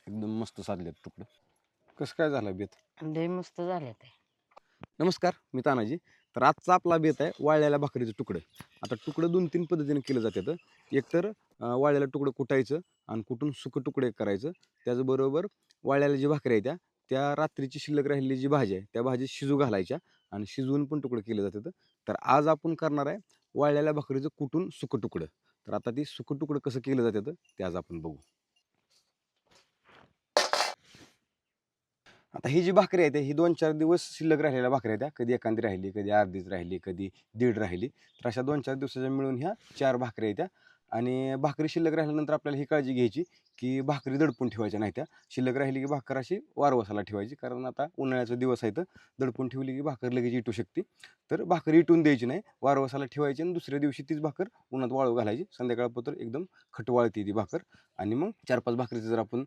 एकदम मस्त साधलेत तुकडं. कसं काय झालं बेत? लय मस्त झाले ते. नमस्कार, मी तानाजी. तर आजचा आपला बेत आहे वाळलेल्या भाकरीचं तुकडं. आता तुकडं 2-3 पद्धतीने केलं जातं. एकतर वाळलेलं तुकडं कुटायचं आणि कुटून सुकं तुकडे करायचं. त्याचबरोबर वाळलेल्या जी भाकरी आहे त्या रात्रीची शिल्लक राहिलेली जी भाजी आहे, त्या भाजीत शिजू घालायच्या आणि शिजवून पण तुकडं केलं जातं. तर आज आपण करणार आहे वाळलेल्या भाकरीचं कुटून सुकं तुकडं. तर आता ती सुकं तुकडं कसं केलं जातं ते आज आपण बघू. आता ही जी भाकरी आहे ही 2-4 दिवस शिल्लक राहिलेल्या भाकरी आहेत. कधी एखादी राहिली, कधी अर्धीच राहिली, कधी दीड राहिली. तर अशा 2-4 दिवसाच्या मिळून ह्या 4 भाकरी आहेत. आणि भाकरी शिल्लक राहिल्यानंतर आपल्याला ही काळजी घ्यायची की भाकरी दडपून ठेवायच्या नाही. शिल्लक राहिली की भाकर अशी वारवसाला ठेवायची. कारण आता उन्हाळ्याचा दिवस आहे, तर दडपून ठेवली की भाकर लगेच इटू शकते. तर भाकर इटून द्यायची नाही, वारवसाला ठेवायची आणि दुसऱ्या दिवशी तीच भाकर उन्हात वाळू घालायची. संध्याकाळपर्यंत एकदम खटवाळती ती भाकर. आणि मग 4-5 भाकरीचं जर आपण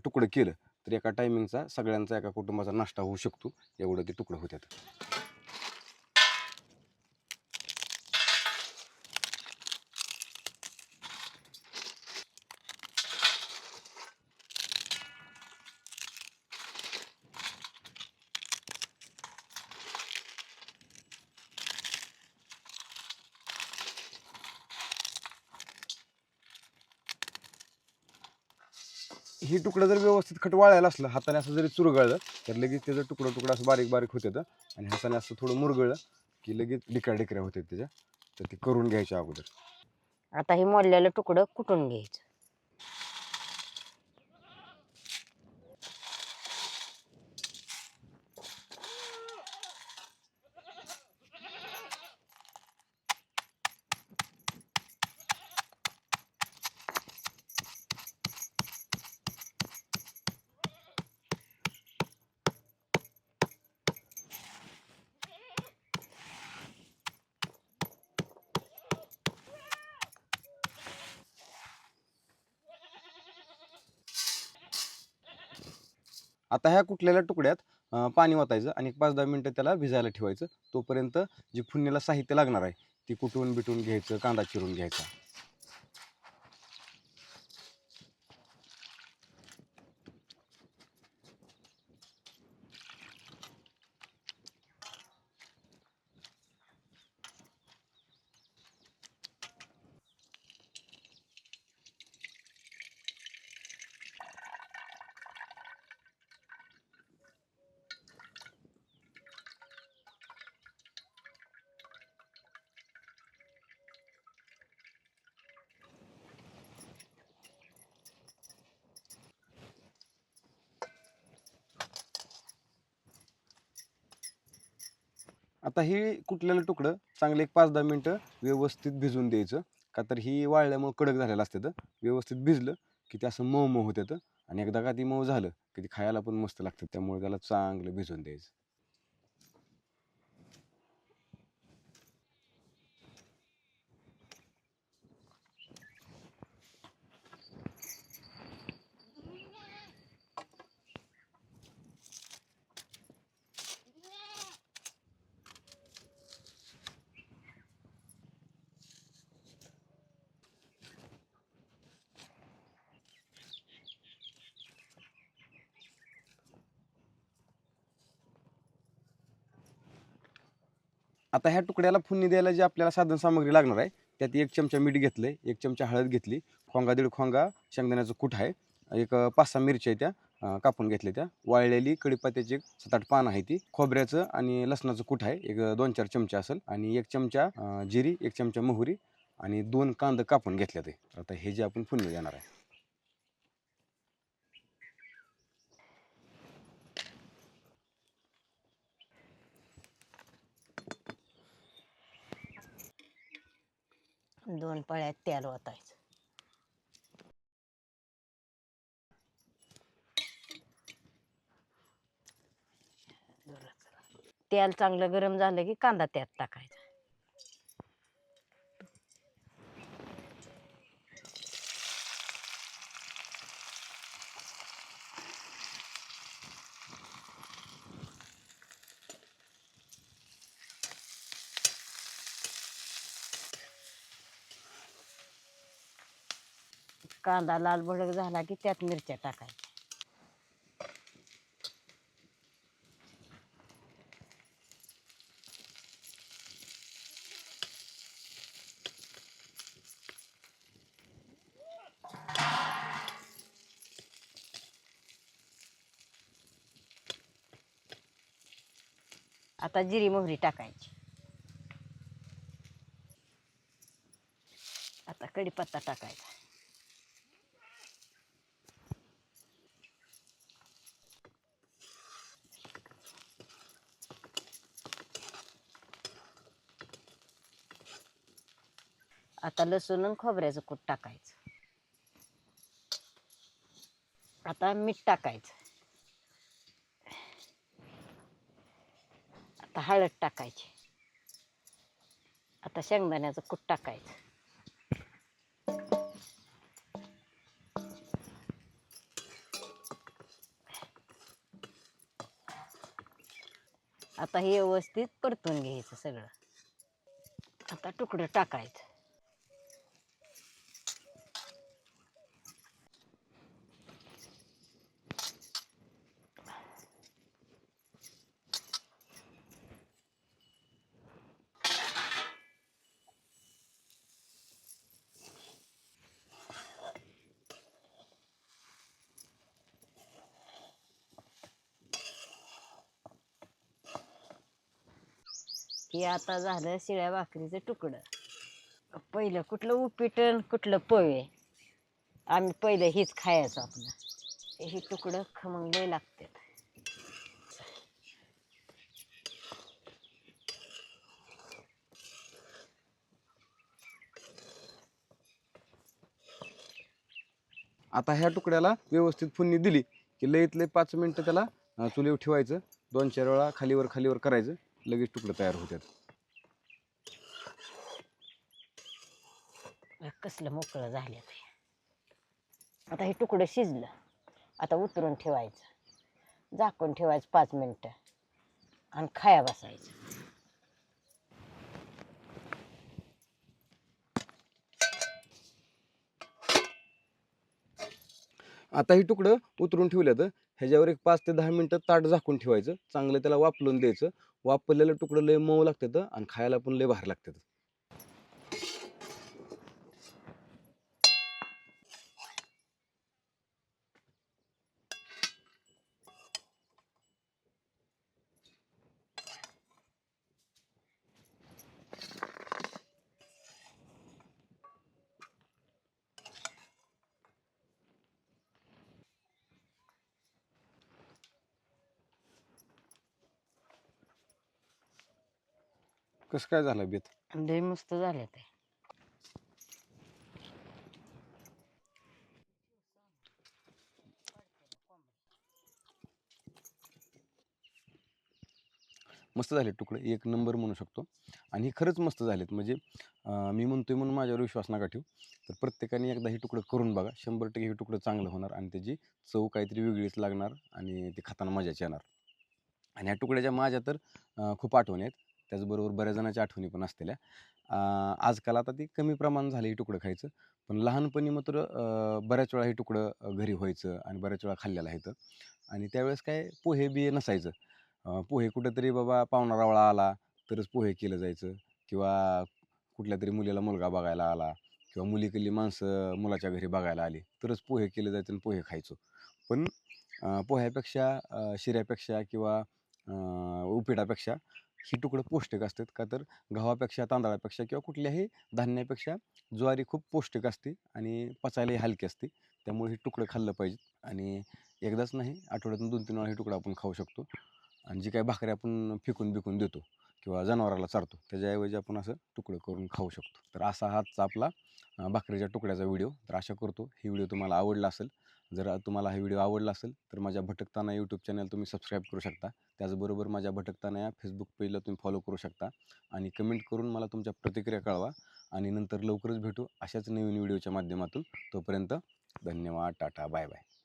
तुकडं केलं तर एका टायमिंगचा सगळ्यांचा एका कुटुंबाचा नाश्ता होऊ शकतो, एवढं ते तुकडं होतात. ही तुकडं जर व्यवस्थित खट वाळायला असलं, हाताने असं जरी चुरगळलं तर लगेच त्याचं तुकडं तुकडं असं बारीक बारीक होतं. आणि हाताने असं थोडं मुरगळलं की लगेच डिकऱ्या होतात त्याच्या. तर ते करून घ्यायच्या अगोदर. आता हे मोडलेलं तुकडं कुटून घ्यायचं. आता ह्या कुटलेल्या तुकड्यात पाणी ओतायचं आणि 5-10 मिनटं त्याला भिजायला ठेवायचं. तोपर्यंत जी फुडणीला साहित्य लागणार आहे ती कुटून बिटून घ्यायचं, कांदा चिरून घ्यायचा. आता हे कुटलेलं तुकडं चांगलं एक 5-10 मिनटं व्यवस्थित भिजवून द्यायचं. का तर ही वाळल्यामुळं कडक झालेलं असतं. व्यवस्थित भिजलं की ते असं मऊ मऊ होतं. आणि एकदा का ती मऊ झालं की ते खायला पण मस्त लागतं. त्यामुळे त्याला चांगलं भिजवून द्यायचं. आता ह्या तुकड्याला फुडणी द्यायला जी आपल्याला साधन सामग्री लागणार आहे त्यात 1 चमचा मीठ घेतलंय, 1 चमचा हळद घेतली, खोंगा दीड खोंगा शेंगदाण्याचं कूट आहे, एक 5-6 मिरच्या आहेत त्या कापून घेतल्या, वाळलेली कढीपत्त्याची एक 7-8 पानं आहे, ती खोबऱ्याचं आणि लसणाचं कूट आहे एक 2-4 चमचे असेल, आणि 1 चमचा जिरी, 1 चमचा मोहरी आणि 2 कांदा कापून घेतल्या. ते आता हे जे आपण फुडणी देणार आहे. दोन पळ्यात तेल ओतायचं. तेल चांगलं गरम झालं की कांदा त्यात टाकायचा. कांदा लाल भडक झाला की त्यात मिरच्या टाकायच्या. आता जिरी मोहरी टाकायची. आता कढीपत्ता टाकायचा. आता लसूण आणि खोबऱ्याचं कूट टाकायचं. आता मीठ टाकायचं. आता हळद टाकायची. आता शेंगदाण्याचं कूट टाकायचं. आता हे व्यवस्थित परतून घ्यायचं सगळं. आता तुकडं टाकायचं. हे आता झालं शिळ्या भाकरीचं तुकडं. पहिलं कुठलं उपीट अन कुठलं पोहे. आम्ही पहिलं हेच खायचो आपलं. हे तुकडं खमंग लय लागते. आता ह्या तुकड्याला व्यवस्थित फुन्नी दिली की लईत लई 5 मिनटं त्याला चुलीवर ठेवायचं. 2-4 वेळा खालीवर खालीवर करायचं. लगेच तुकडं तयार होतात. कसलं मोकळं झालं ते. आता हे तुकडं शिजलं. आता उतरून ठेवायचं. झाकून ठेवायचं 5 मिनटं आणि खाया बसायचं. आता ही तुकडं उतरून ठेवल्यात. ह्याच्यावर एक 5 ते 10 मिनटं ताट झाकून ठेवायचं. चांगलं त्याला वाफलून द्यायचं. वाफलेलं तुकडं लय मऊ लागतात आणि खायला पण लय भारी लागतात. कसं काय झालं बेत? लय मस्त झालं ते. मस्त झाले तुकडे, एक नंबर म्हणू शकतो. आणि हे खरंच मस्त झालेत. म्हणजे मी म्हणतोय म्हणून माझ्यावर विश्वास नका ठेवू. तर प्रत्येकाने एकदा हे तुकडं करून बघा. 100% हे तुकडं चांगलं होणार आणि त्याची चव काहीतरी वेगळीच लागणार आणि ते खाताना मजाच येणार. आणि ह्या तुकड्याच्या माझ्या तर खूप आठवणी आहेत. त्याचबरोबर बऱ्याच जणांच्या आठवणी पण असलेल्या. आजकाल आता ती कमी प्रमाण झालं हे तुकडं खायचं. पण लहानपणी मात्र बऱ्याच वेळा हे तुकडं घरी व्हायचं आणि बऱ्याच वेळा खाल्लेलं आहे. आणि त्यावेळेस काय पोहे बिहे नसायचं. पोहे कुठेतरी बाबा पाहुणा-रावळा आला तरच पोहे केलं जायचं किंवा कुठल्यातरी मुलीला मुलगा बघायला आला किंवा मुलीकडली माणसं मुलाच्या घरी बघायला आली तरच पोहे केले जायचे आणि पोहे खायचो. पण पोह्यापेक्षा शिऱ्यापेक्षा किंवा उपीटापेक्षा ही तुकडं पौष्टिक असतात. का तर गव्हापेक्षा, तांदळापेक्षा किंवा कुठल्याही धान्यापेक्षा ज्वारी खूप पौष्टिक असते आणि पचायलाही हलकी असते. त्यामुळे हे तुकडं खाल्लं पाहिजे. आणि एकदाच नाही, आठवड्यातून 2-3 वेळा हे तुकडं आपण खाऊ शकतो. आणि जी काही भाकरी आपण फेकून बिकून देतो किंवा जनावराला चारतो त्याच्याऐवजी आपण असं तुकडं करून खाऊ शकतो. तर असा हाचा आपला भाकरीच्या तुकड्याचा व्हिडिओ. तर आशा करतो ही व्हिडिओ तुम्हाला आवडला असेल. जर तुम्हाला हा व्हिडिओ आवडला असेल तर माझ्या भटकताना यूट्यूब चॅनल तुम्ही सबस्क्राईब करू शकता. त्याचबरोबर माझ्या भटकताना या फेसबुक पेजला तुम्ही फॉलो करू शकता. आणि कमेंट करून मला तुमच्या प्रतिक्रिया कळवा. आणि नंतर लवकरच भेटू अशाच नवीन व्हिडिओच्या माध्यमातून. तोपर्यंत धन्यवाद. Tata bye bye.